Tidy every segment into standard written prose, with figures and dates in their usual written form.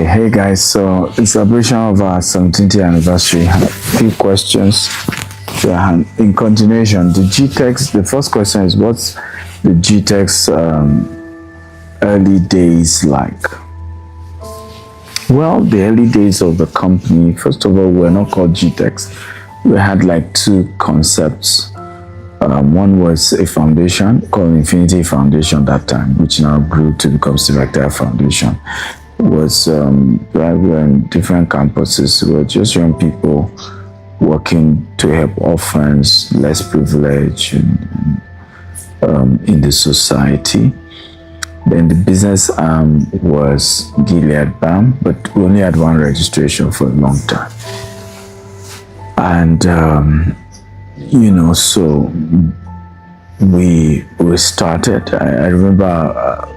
Hey guys, so in celebration of our 17th anniversary, I have a few questions to hand. In continuation, the first question is, what's the Gtext early days like? Well, the early days of the company, first of all, we're not called Gtext. We had like two concepts. One was a foundation called Infinity Foundation that time, which now grew to become Stephen Akintayo Foundation. Was we were in different campuses. We were just young people working to help orphans, less privileged in the society. Then the business arm was Gilead Balm, but we only had one registration for a long time. And so we started. I remember.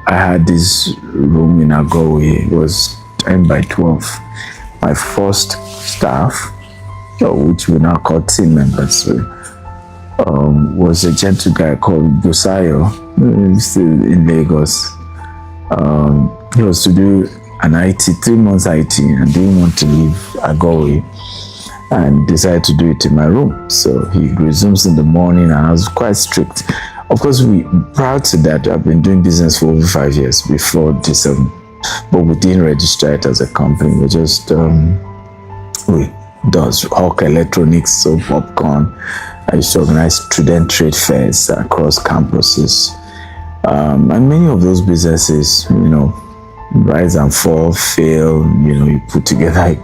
I had this room in Agowe. It was 10 by 12. My first staff, which we now call team members, was a gentle guy called Busayo, still in Lagos. He was to do an IT, 3 months IT, and didn't want to leave Agowe and decided to do it in my room. So he resumes in the morning, and I was quite strict. Of course, prior to that, I've been doing business for over 5 years before this, but we didn't register it as a company. We just we does hawk electronics, so popcorn. I used to organize student trade fairs across campuses, and many of those businesses, rise and fall, fail. You put together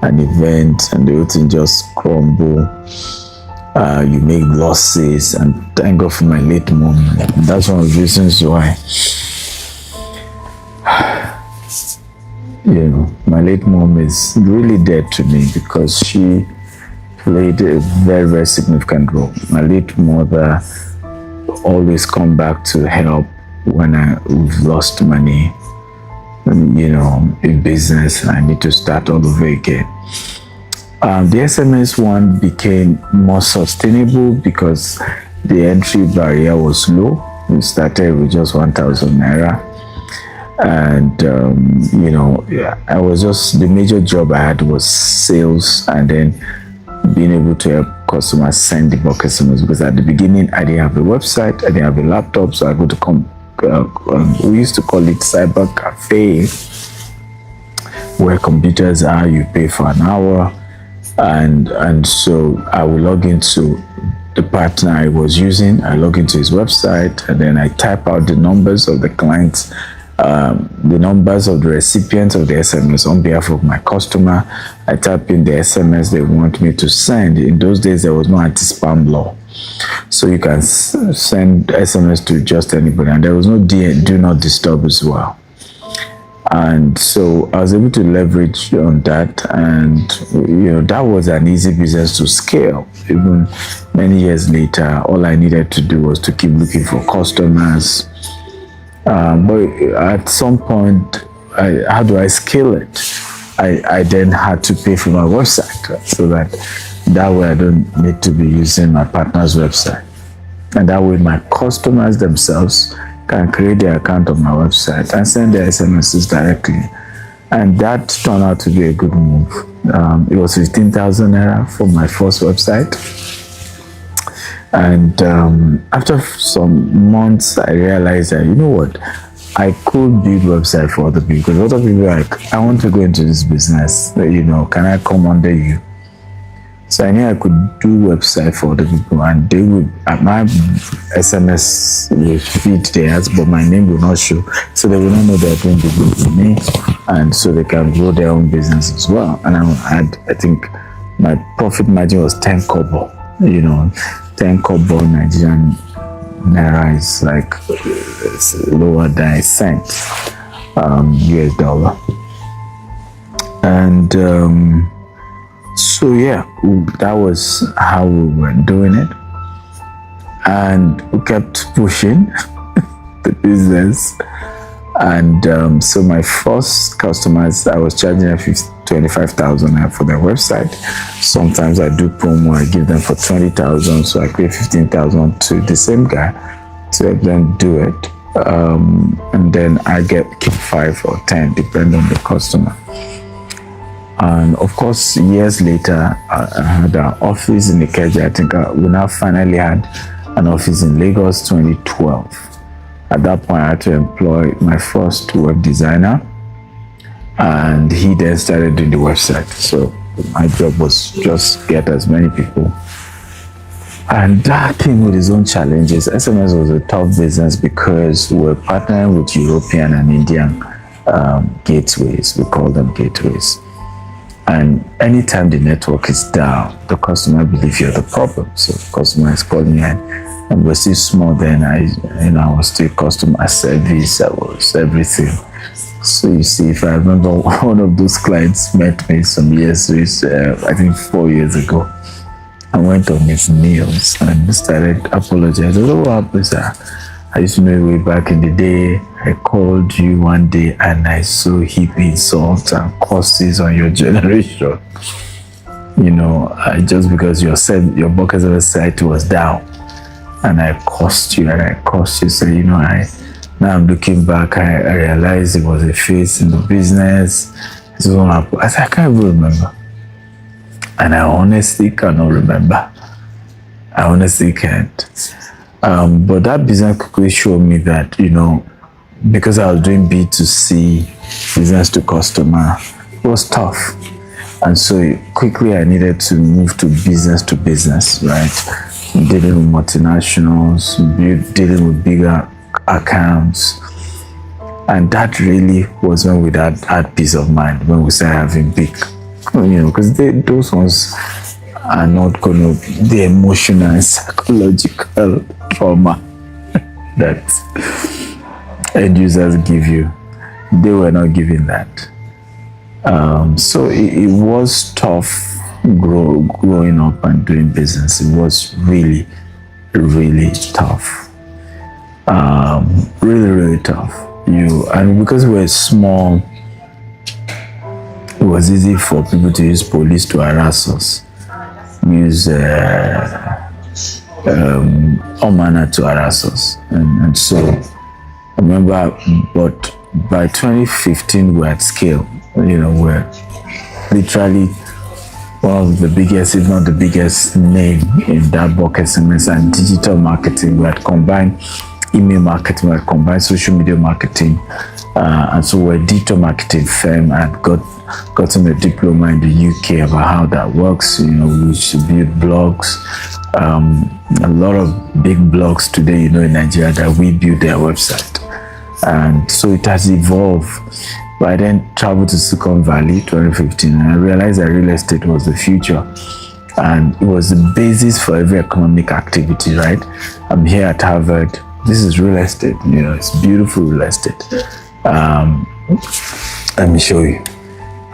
an event, and the whole thing just crumble. You make losses, and thank God for my late mom. That's one of the reasons why, my late mom is really dead to me, because she played a very, very significant role. My late mother always come back to help when we've lost money, in business. I need to start all over again. The SMS one became more sustainable because the entry barrier was low. We started with just 1,000 naira. And, I was just, the major job I had was sales, and then being able to help customers send the bulk customers, because at the beginning I didn't have a website, I didn't have a laptop, so I go to we used to call it cyber cafe, where computers are, you pay for an hour. And so I will log into the partner I was using. I log into his website, and then I type out the numbers of the clients, the numbers of the recipients of the SMS on behalf of my customer. I type in the SMS they want me to send. In those days, there was no anti-spam law, so you can send SMS to just anybody, and there was no do not disturb as well. And so I was able to leverage on that, and that was an easy business to scale. Even many years later, all I needed to do was to keep looking for customers. But at some point, how do I scale it? I then had to pay for my website, so that way I don't need to be using my partner's website, and that way my customers themselves can create their account on my website and send their SMSs directly. And that turned out to be a good move. It was 15,000 naira for my first website. And after some months, I realized that, I could build website for other people, because other people are like, I want to go into this business, can I come under you? So I knew I could do website for other people, and they would, my SMS will feed theirs, but my name will not show. So they will not know they're doing the good for me, and so they can grow their own business as well. And I think my profit margin was 10 kobo. 10 kobo Nigerian naira is like lower than a cent US dollar. And so yeah, that was how we were doing it, and we kept pushing the business. And so my first customers, I was charging them 25,000 for their website. Sometimes I do promo, I give them for 20,000, so I pay 15,000 to the same guy to help them do it. and then I keep 5 or 10, depending on the customer. And of course, years later, I had an office in Ikeja. I think we now finally had an office in Lagos, 2012. At that point, I had to employ my first web designer, and he then started doing the website. So my job was just get as many people. And that came with its own challenges. SMS was a tough business because we're partnering with European and Indian gateways. We call them gateways. And anytime the network is down, the customer believes you're the problem. So the customer is calling in, and we're still small then. I was still customer service. I was everything. So you see, if I remember, one of those clients met me some years, I think 4 years ago. I went on his knees and started apologizing. Oh, what happened, sir? I used to know you way back in the day. I called you one day and I saw heap insults and curses on your generation. Just because your bucket site was down, and I cursed you. So now I'm looking back, I realized it was a phase in the business. This is what happened. I said, I can't even remember. And I honestly cannot remember. I honestly can't. But that business quickly showed me that, because I was doing B2C, business to customer, it was tough. And so quickly I needed to move to business, right? Dealing with multinationals, dealing with bigger accounts. And that really was when we had peace of mind, when we started having big, because those ones are not going to, the emotional and psychological trauma that end users give you, they were not giving that. So it was tough growing up and doing business. It was really, really tough. Really, really tough. And because we're small, it was easy for people to use police to harass us. Use all manner to harass us. And so I remember, but by 2015 we're at scale. We're literally one of the biggest, if not the biggest name in that bulk SMS and digital marketing. We had combined email marketing, we had combined social media marketing, and so we're a digital marketing firm and gotten a diploma in the UK about how that works. We should build blogs. A lot of big blogs today, in Nigeria, that we build their website. And so it has evolved. But I then traveled to Silicon Valley 2015, and I realized that real estate was the future. And it was the basis for every economic activity, right? I'm here at Harvard. This is real estate, it's beautiful real estate. Let me show you,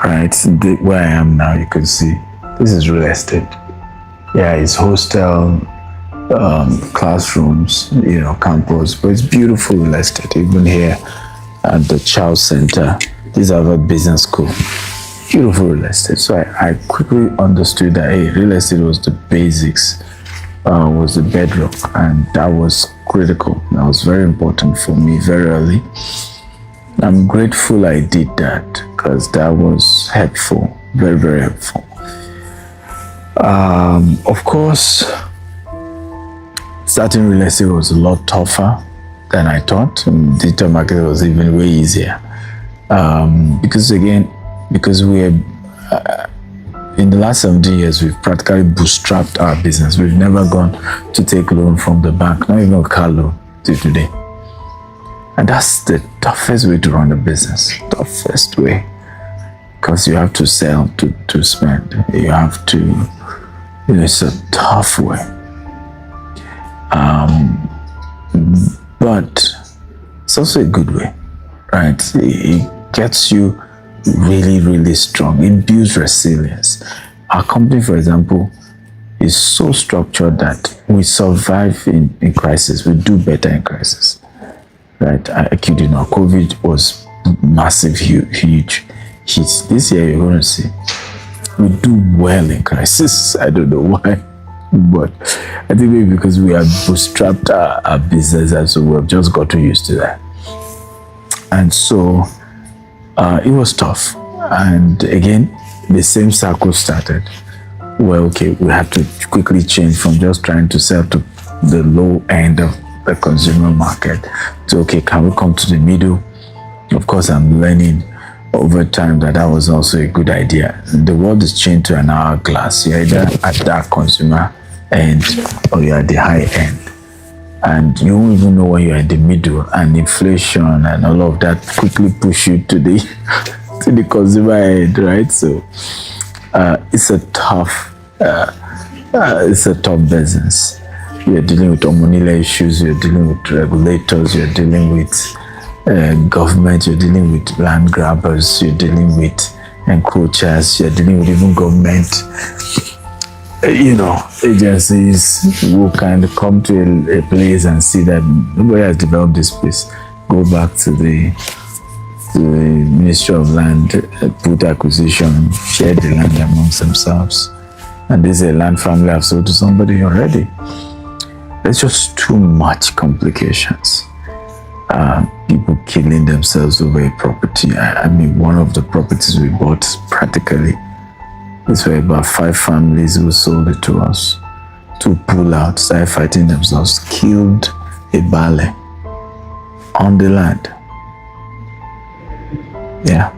right? Where I am now, you can see, this is real estate. Yeah, it's hostel, classrooms, campus, but it's beautiful real estate. Even here at the Charles Center, this is Harvard Business School. Beautiful real estate. So I quickly understood that, real estate was the basics, was the bedrock, and that was critical. That was very important for me very early. I'm grateful I did that, because that was helpful, very, very helpful. Of course, starting real estate was a lot tougher than I thought. Digital marketing was even way easier. Because we're in the last 17 years, we've practically bootstrapped our business. We've never gone to take loan from the bank, not even a car loan till today. And that's the toughest way to run a business, toughest way. Because you have to sell to spend. You have to, it's a tough way. But it's also a good way, right? It gets you really, really strong. It builds resilience. Our company, for example, is so structured that we survive in crisis. We do better in crisis, right? I kid you not, COVID was massive, huge hit. This year, you're going to see we do well in crisis. I don't know why. But I think maybe because we have bootstrapped our business, and so we've just gotten used to that. And so it was tough. And again, the same cycle started. Well, okay, we had to quickly change from just trying to sell to the low end of the consumer market to, okay, can we come to the middle? Of course, I'm learning over time that was also a good idea. The world is changed to an hourglass. You're either at that consumer end or you're at the high end. And you won't even know when you're in the middle, and inflation and all of that quickly push you to the to the consumer end, right? So it's a tough business. You're dealing with hormonal issues, you're dealing with regulators, you're dealing with government, you're dealing with land grabbers, you're dealing with encroachers, you're dealing with even government agencies who can come to a place and see that nobody has developed this place. Go back to the Ministry of Land, put acquisition, share the land amongst themselves. And this is a land family I've sold to somebody already. There's just too much complications. People killing themselves over a property. I mean, one of the properties we bought practically, it's where about 5 families who sold it to us to pull out, started fighting themselves, killed a ballet on the land. Yeah,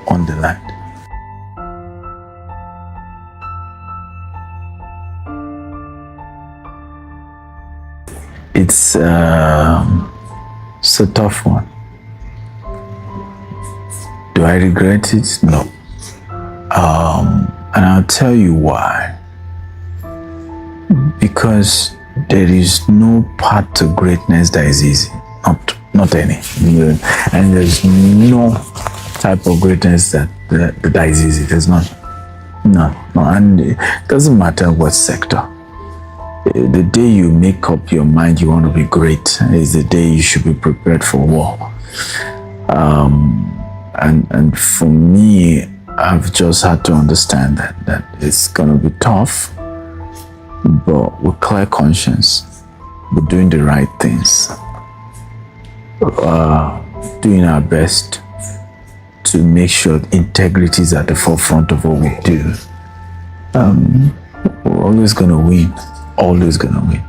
on the land. It's a tough one. Do I regret it? No. And I'll tell you why. Because there is no path to greatness that is easy. Not any. And there's no type of greatness that is easy. There's none. No. And it doesn't matter what sector. The day you make up your mind you want to be great is the day you should be prepared for war. And for me, I've just had to understand that it's going to be tough, but with clear conscience, we're doing the right things, doing our best to make sure integrity is at the forefront of what we do. We're always going to win, always going to win.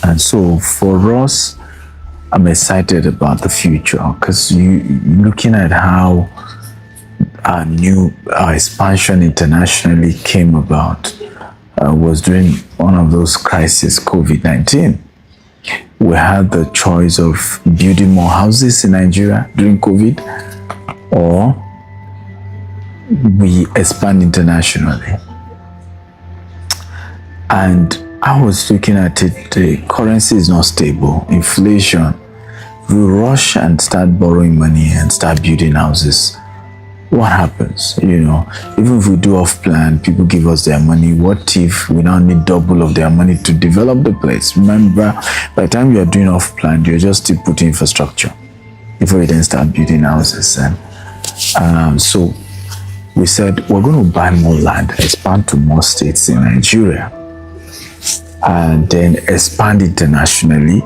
And so for us, I'm excited about the future because looking at how our expansion internationally came about was during one of those crises, COVID-19. We had the choice of building more houses in Nigeria during COVID, or we expand internationally. And I was looking at it, the currency is not stable, inflation. We rush and start borrowing money and start building houses. What happens? Even if we do off plan, people give us their money. What if we now need double of their money to develop the place? Remember, by the time you are doing off plan, you're just still putting infrastructure before you then start building houses. And so we said, we're going to buy more land, expand to more states in Nigeria, and then expand internationally,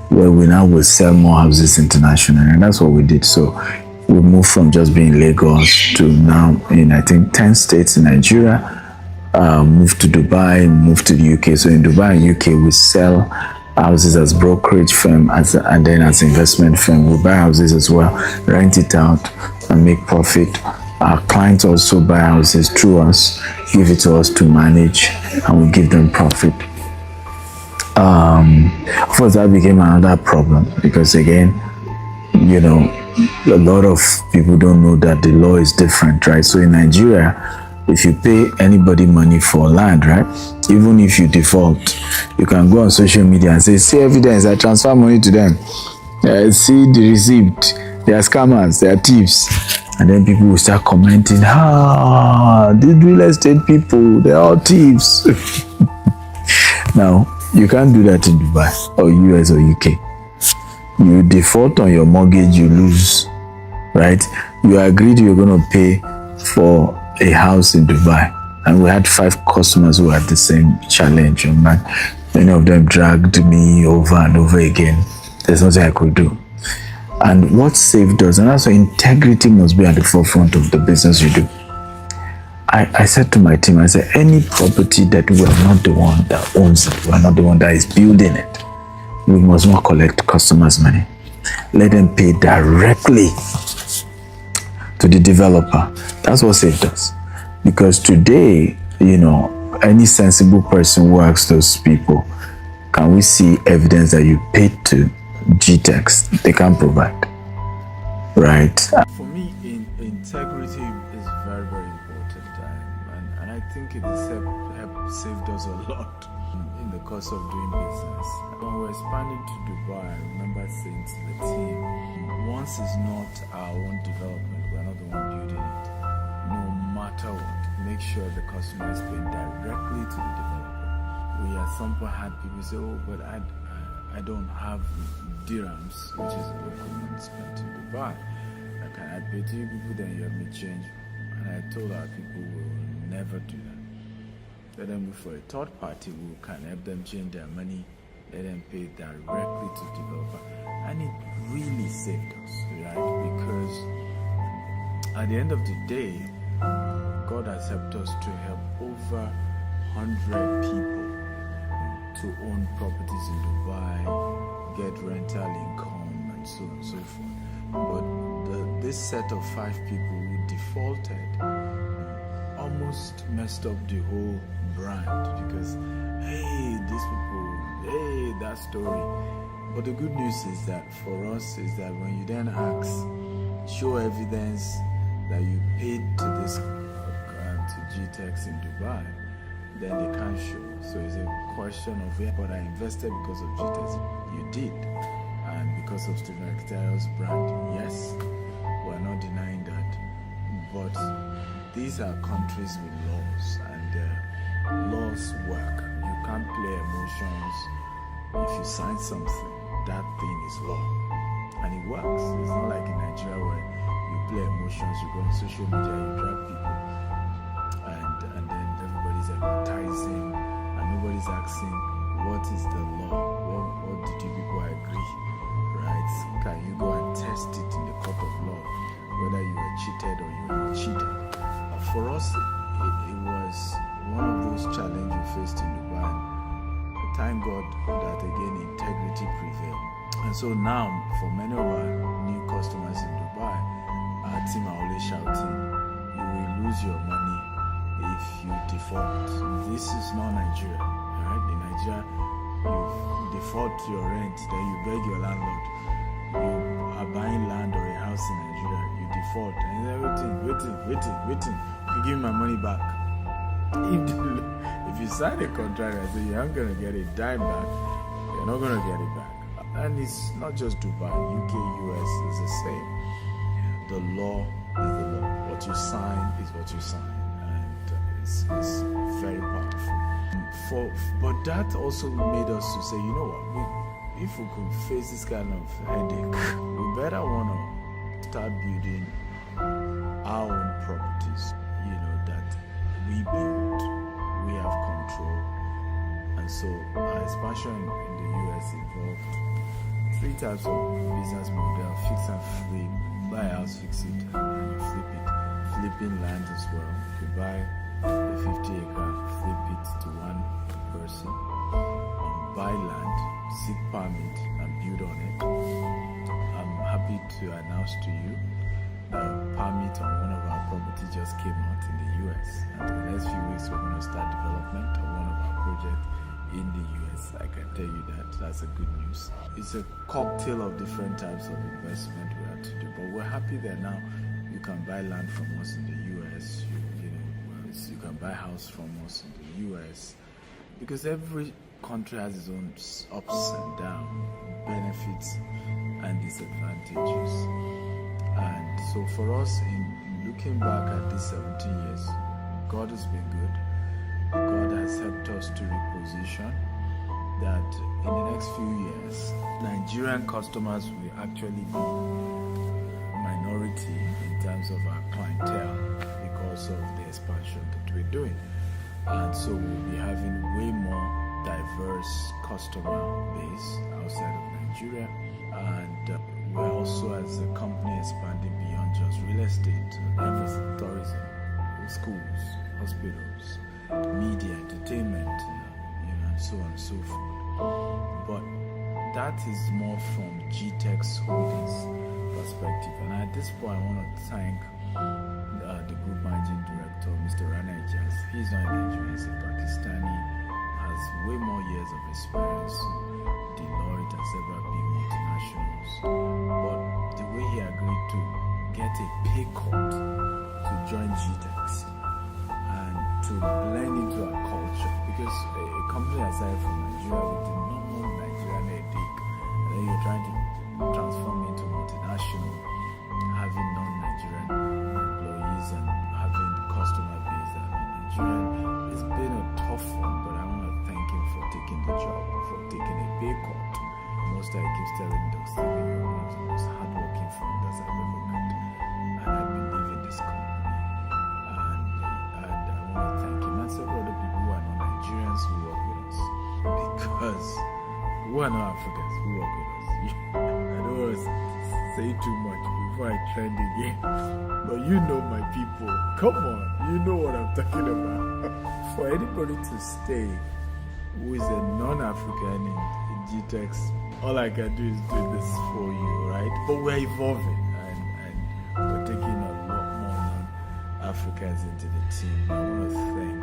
where we now will sell more houses internationally. And that's what we did. So we moved from just being Lagos to now in, I think, 10 states in Nigeria, moved to Dubai, moved to the UK. So in Dubai and UK, we sell houses as brokerage firm, and then as investment firm. We buy houses as well, rent it out and make profit. Our clients also buy houses through us, give it to us to manage, and we give them profit. Of course, that became another problem because, again, a lot of people don't know that the law is different, right? So in Nigeria, if you pay anybody money for land, right, even if you default, you can go on social media and say, see evidence, I transfer money to them. See the receipt, they are scammers, they are thieves. And then people will start commenting, these real estate people, they're all thieves. Now, you can't do that in Dubai or US or UK. You default on your mortgage, you lose, right? You agreed you're going to pay for a house in Dubai And we had 5 customers who had the same challenge. And many of them dragged me over and over again. There's nothing I could do. And what saved us, and that's why integrity must be at the forefront of the business you do. I said to my team, I said, any property that we are not the one that owns it, we are not the one that is building it, we must not collect customers' money. Let them pay directly to the developer. That's what saved us. Because today, any sensible person who asks those people, can we see evidence that you paid to Gtext? They can't provide. Right? For me, integrity is very, very important. And I think it has saved us a lot in the course of doing business. When we're expanding to Dubai, I remember saying to the team, once it's not our own development, we're not the one building it. No matter what, make sure the customer is paying directly to the developer. We at some point had people say, oh, but I don't have dirhams, which is a local money spent in Dubai. Can I pay to you people, then you have me change? And I told our people we will never do that. Let them look for a third party who can help them change their money. Let them pay directly to the developer. And it really saved us, right? Because at the end of the day, God has helped us to help over 100 people to own properties in Dubai, get rental income, and so on and so forth. But this set of 5 people who defaulted almost messed up the whole brand, because hey, these people, hey, that story. But the good news is that for us is that when you then ask, show evidence that you paid to this to Gtext in Dubai, then they can't show. So it's a question of, yeah, but I invested because of Gtext. You did. And because of Stephen Akintayo's brand, yes, we're not denying that. But these are countries with laws, and laws work. You can't play emotions. If you sign something, that thing is law. And it works. It's not like in Nigeria where you play emotions, you go on social media, you drag people, and then everybody's advertising, and nobody's asking, what is the law? What did you people agree? Right? Can you go and test it in the court of law, whether you were cheated or you were not cheated? For us, it was one of those challenges we faced in Dubai. Thank God that again integrity prevailed. And so now, for many of our new customers in Dubai, our team are always shouting, you will lose your money if you default. This is not Nigeria, right? In Nigeria, you default your rent, then you beg your landlord. You are buying land or a house in Nigeria, you default, and waiting. You give me my money back. If you sign a contract and say you aren't going to get a dime back, you're not going to get it back. And it's not just Dubai, UK, US is the same. The law is the law. What you sign is what you sign. And it's very powerful. But that also made us to say, you know what, if we could face this kind of headache, we better want to start building our own properties, that we build, we have control. And so our expansion in the US involved 3 types of business model: fix and flip, buy a house, fix it, and you flip it. Flipping land as well. You buy a 50-acre, flip it to one person, buy land, seek permit, and build on it. I'm happy to announce to you permit on one of our properties just came out in the US, and in the next few weeks we're going to start development on one of our projects in the US. I can tell you that's a good news. It's a cocktail of different types of investment we have to do, but we're happy that now you can buy land from us in the US. You can buy house from us in the US, because every country has its own ups and downs, benefits and disadvantages. And so for us, in looking back at these 17 years, God has been good. God has helped us to reposition that in the next few years, Nigerian customers will actually be minority in terms of our clientele because of the expansion that we're doing. And so we'll be having way more diverse customer base outside of Nigeria. And we're also, as a company, expanding beyond just real estate, everything, tourism, schools, hospitals, media, entertainment, and so on and so forth. But that is more from Gtext Holdings perspective. And at this point, I want to thank the group managing director, Mr. Rana Ijaz. He's not Nigerian, he's a Pakistani, has way more years of experience, Deloitte and several big multinationals. But the way he agreed to get a pay cut to join Gtext and to blend into our culture, because a company aside from Nigeria with the normal Nigerian ethic, and then you're trying to transform into multinational, having non-Nigerian employees and having the customer base that are Nigerian. It's been a tough one, but I want to thank him for taking the job, for taking a pay cut. Most I keep telling Doc Stephen, you're one of the most hardworking founders I've ever met, and I believe in this company. And I want to thank him and several other people who are not Nigerians who work with us, because who are not Africans who work with us. I don't want to say too much before I trend again, but you know my people. Come on, you know what I'm talking about. For anybody to stay who is a non-African in Gtext, all I can do is do this for you, right? But we're evolving and we're taking a lot more non-Africans into the team. I want to thank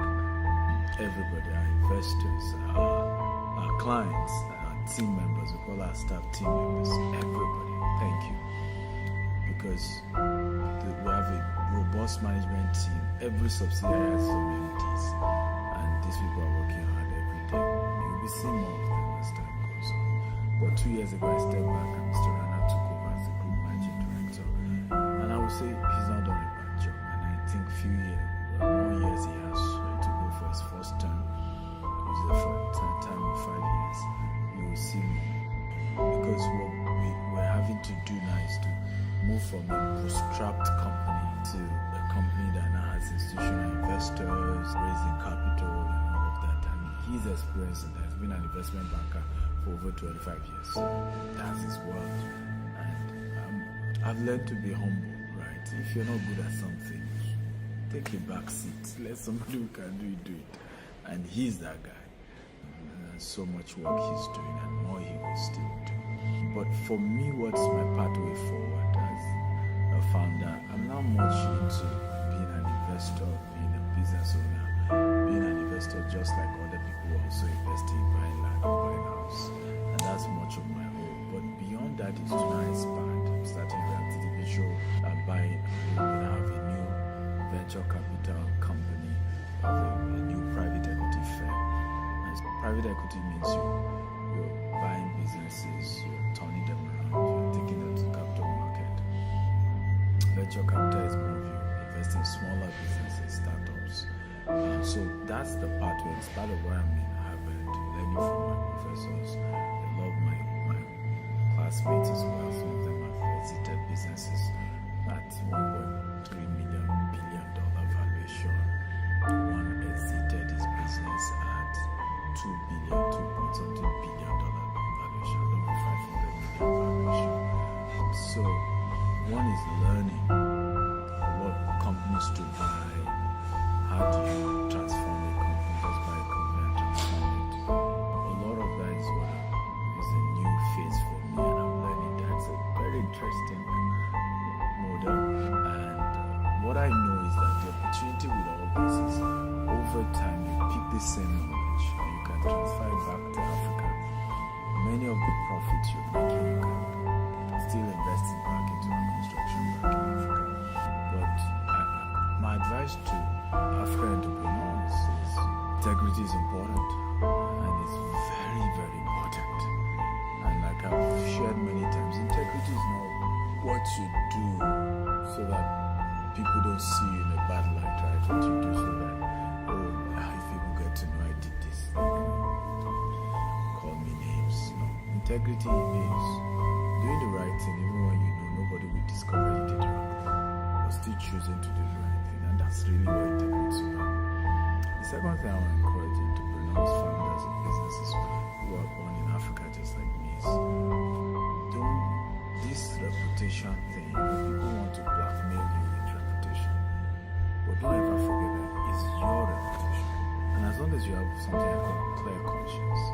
everybody, our investors, our clients, our team members, we call our staff team members, everybody. Thank you. Because we have a robust management team. Every subsidiary has some MDs, and these people are working hard every day. You'll be seeing more of them as time goes on. But 2 years ago, I stepped back and Mr. Rana took over as the group managing director. And I would say he's not done a bad job. And I think more years he has to go for his first term. He's there for a time of 5 years. You will see more. Because what we're having to do now is to move from a bootstrapped company to a company that now has institutional investors, raising capital and all of that. And he's experienced in that. He's been an investment banker for over 25 years. So that's his world. And I've learned to be humble, right? If you're not good at something, take a back seat. Let somebody who can do it. And he's that guy. And there's so much work he's doing and more he will still do. But for me, what's my pathway forward as a founder? I'm now much into being an investor, being a business owner, being an investor just like other people who also invest in buying land or buying house. And that's much of my role. But beyond that is to now expand. I'm starting reality visual, buying, we're going to have a new venture capital company, have a new private equity firm. And private equity means you're buying businesses, you're turning them around, you're taking them to the capital market. Venture capital is more of you investing in smaller businesses, startups. So that's the pathway. It's part of where I'm in Harvard, learning from my professors. I love my classmates as well. Some of them have exited businesses at $1.3 billion valuation. One exited his business at $2 point-something billion valuation, over $500 million valuation. So one is learning what companies to buy. How do you transform a company? Just buy a company and transform it. A lot of that is what is a new phase for me, and I'm learning that's a very interesting model. And what I know is that the opportunity with all this is over time you pick the same knowledge and you can transfer it back to Africa. Many of the profits you're making, you can still invest it back into our construction back in Africa. But my advice to African entrepreneurs is integrity is important, and it's very, very important. And like I've shared many times, integrity is not what you do so that people don't see you in a bad light, right? What you do so that, if people get to know I did this, call me names. No. Integrity is doing the right thing even when you know nobody will discover you did wrong, but still choosing to do the right thing. And that's really what integrity is about. The The second thing I want to encourage entrepreneurs, founders of businesses who are born in Africa just like me is don't, this reputation thing, people want to blackmail you with reputation. But don't ever forget that it's your reputation. And as long as you have something like a clear conscience,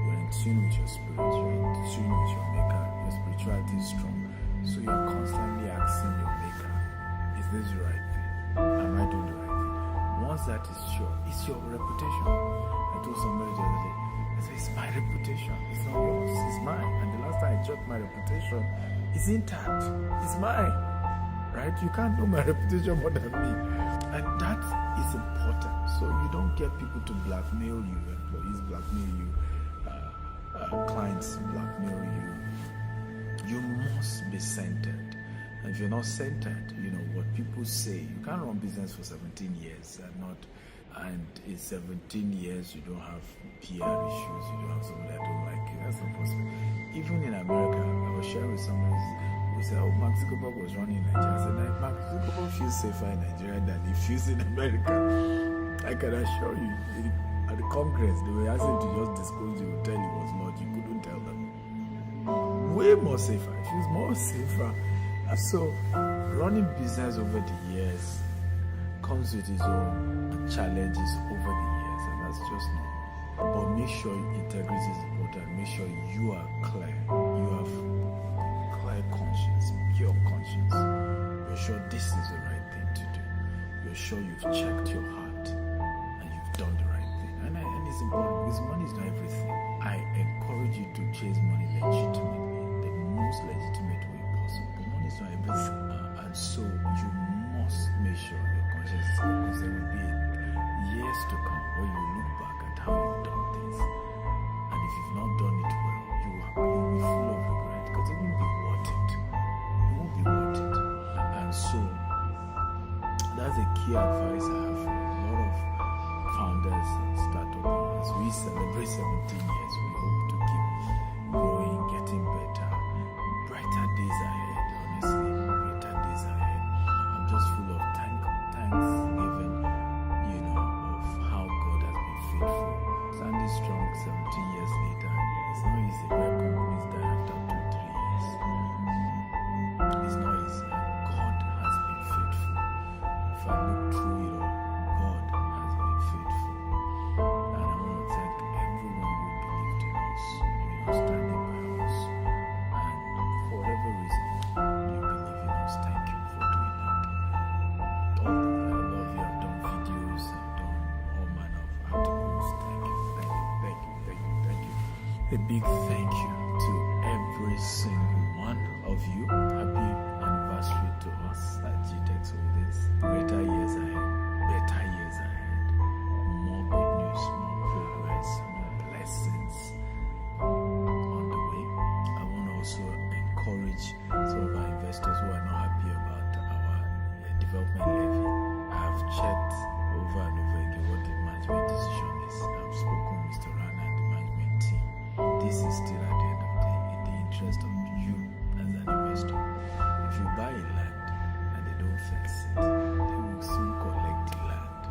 you're in tune with your spirit, you're in tune with your maker, your spirituality is strong. So you're constantly asking your maker, is this the right thing? Am I doing the right thing? Once that is sure, it's your reputation. I told somebody the other day, I said, it's my reputation. It's not yours, it's mine. And the last time I checked my reputation, it's intact. It's mine. Right? You can't know my reputation more than me. And that is important. So you don't get people to blackmail you, employees blackmail you, clients blackmail you. You must be centered. And if you're not centered, what people say, you can't run business for 17 years and in 17 years you don't have PR issues, you don't have somebody that don't like you. That's not possible. Even in America, I was sharing with somebody who said, Mark Zuckerberg was running in Nigeria. I said, Mark Zuckerberg feels safer in Nigeria than he feels in America. I can assure you, at the Congress, they were asking to just disclose the hotel he was not. You couldn't tell them. Way more safer. It feels more safer. So, running business over the years comes with its own challenges over the years, and that's just normal. But make sure integrity is important. Make sure you are clear. You have clear conscience, pure conscience. You're sure this is the right thing to do. You're sure you've checked your heart and you've done the right thing. And it's important because money is not everything. I encourage you to chase money legitimately, the most legitimate way possible. But money is not everything. And so you must make sure your conscience is clear, because there will be years to come where you look back at how you've done things. And if you've not done it well, you will be full of regret, because it won't be worth it. It won't be worth it. And so that's a key advice I have for a lot of founders and startups. As we celebrate 17 years, we hope to keep going, getting better, brighter days ahead, honestly, brighter days ahead. I'm just full of thanksgiving, of how God has been faithful. Standing strong 17 years later, it's not easy where companies die after 2-3 years. It's not easy. God has been faithful. If I look through it all, God has been faithful. And I want to thank everyone who believed in us, standing by us. And for whatever reason you believe in us, thank you for doing that. I love you. I've done videos, I've done all manner of articles. Thank you. A big thank you to every single one of you. Happy anniversary to us at Gtext Holdings. Greater years ahead, better years ahead. More good news, more progress, more blessings on the way. I want to also encourage some of our investors who are not happy about our development levy. I have checked over and over again what the management decision is. I've spoken with Mr. Rana and the management team. This is still at the end of the day in the interest of you as an investor. If you buy a land and they don't fence it, they will soon collect the land.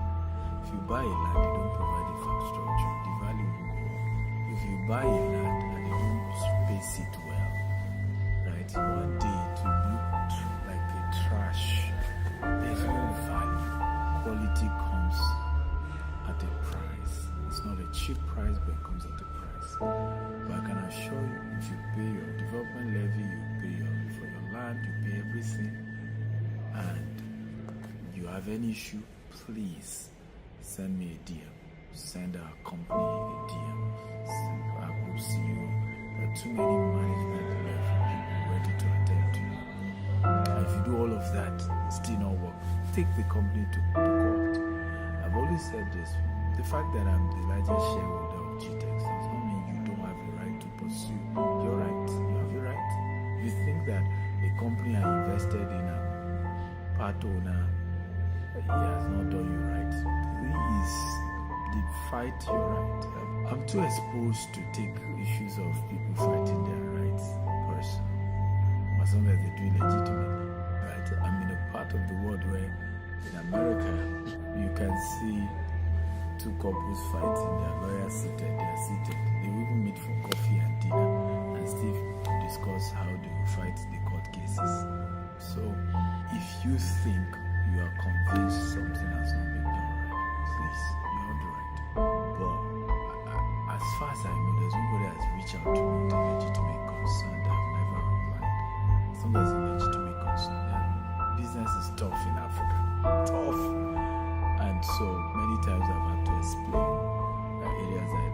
If you buy a land, they don't provide infrastructure, the value will go up. If you buy a land and they don't space it well, right, one day it will look like a trash. There's no value. Quality comes at a price. It's not a cheap price, but it comes at a price. But I can assure you, if you pay your development levy, you pay for your land, you pay everything, and you have any issue, please send me a DM. Send our company a DM. I will see you. There are too many management people ready to attend to you. And if you do all of that, still not work, take the company to court. I've always said this. The fact that I'm the largest shareholder of Gtext does not mean you don't have the right to pursue your right. You have your right. If you think that a company I invested in, a part owner, he has not done you right, please fight your right. I'm too exposed to take issues of people fighting their rights personally, as long as they do it legitimately. Right? I'm in a part of the world where in America you can see two couples fighting, their lawyers seated, they are seated. They will even meet for coffee and dinner and still discuss how they will fight the court cases. So if you think you are convinced something has not been done right, please, you have the right. But as far as I know, there's nobody has reached out to me with a legitimate concern that I've never replied. As long as a legitimate concern, that business is tough in Africa. Tough. And so many times I've had to explain areas that